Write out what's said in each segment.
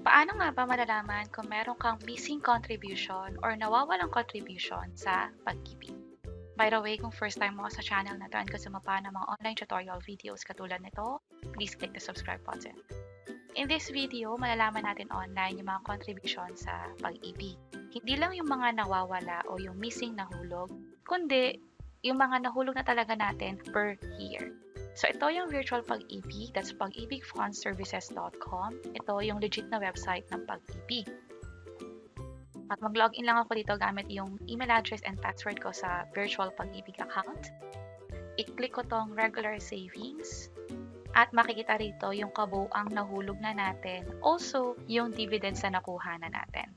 Paano nga ba malalaman kung meron kang missing contribution or nawawalang contribution sa pag-ibig? By the way, kung first time mo sa channel na to and gusto mo pa ng mga online tutorial videos katulad nito, please click the subscribe button. In this video, malalaman natin online yung mga contribution sa pag-ibig. Hindi lang yung mga nawawala o yung missing na hulog, kundi yung mga nahulog na talaga natin per year. So ito yung virtual pag-ibig, that's pag-ibigfundservices.com. Ito yung legit na website ng pag-ibig. At mag-login lang ako dito gamit yung email address and password ko sa virtual pag-ibig account. I-click ko tong regular savings. At makikita rito yung kabuuang nahulog na natin. Also, yung dividends na nakuha na natin.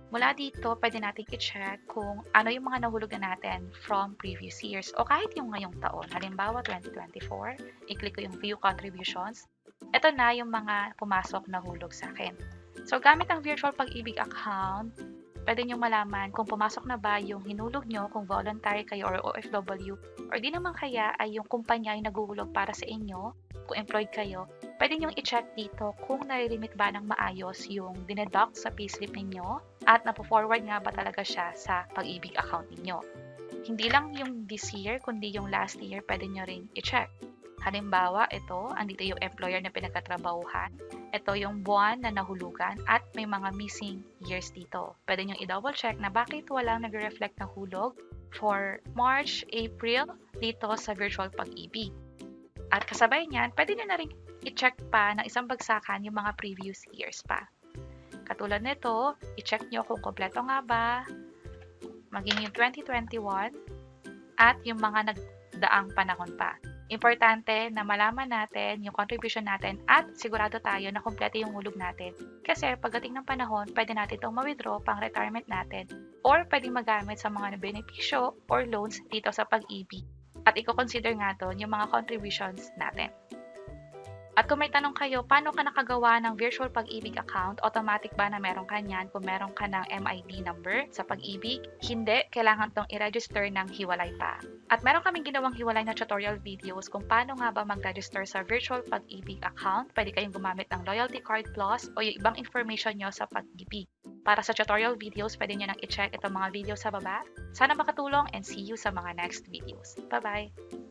Mula dito, pwede natin i-check kung ano yung mga nahulog na natin from previous years o kahit yung ngayong taon. Halimbawa, 2024, i-click ko yung View Contributions. Ito na yung mga pumasok na hulog sa akin. So, gamit ang Virtual Pag-ibig account, pwede nyo malaman kung pumasok na ba yung hinulog nyo, kung voluntary kayo or OFW, or di naman kaya ay yung kumpanya yung naguhulog para sa inyo, kung employed kayo. Pwede nyo i-check dito kung nare-remit ba ng maayos yung dineduct sa payslip ninyo at napo-forward nga ba talaga siya sa pag-ibig account ninyo. Hindi lang yung this year, kundi yung last year, pwede nyo rin i-check. Halimbawa, ito, andito yung employer na pinagkatrabahuhan. Ito yung buwan na nahulugan at may mga missing years dito. Pwede nyo i-double check na bakit walang nag-reflect na hulog for March, April dito sa virtual pag-ibig. At kasabay niyan, pwede nyo na rin i-check pa ng isang bagsakan yung mga previous years pa. Katulad nito, i-check nyo kung kompleto nga ba, maging yung 2021, at yung mga nagdaang panahon pa. Importante na malaman natin yung contribution natin at sigurado tayo na kompleto yung hulog natin. Kasi pagdating ng panahon, pwede natin itong ma-withdraw pang retirement natin or pwede magamit sa mga benepisyo or loans dito sa pag-ibig. At i-consider nga doon yung mga contributions natin. At kung may tanong kayo, paano ka nakagawa ng virtual pag-ibig account? Automatic ba na meron ka niyan kung meron ka ng MID number sa pag-ibig? Hindi, kailangan tong i-register ng hiwalay pa. At meron kaming ginawang hiwalay na tutorial videos kung paano nga ba mag-register sa virtual pag-ibig account. Pwede kayong gumamit ng Loyalty Card Plus o yung ibang information nyo sa pag-ibig. Para sa tutorial videos, pwede nyo nang i-check itong mga videos sa baba. Sana makatulong and see you sa mga next videos. Bye-bye!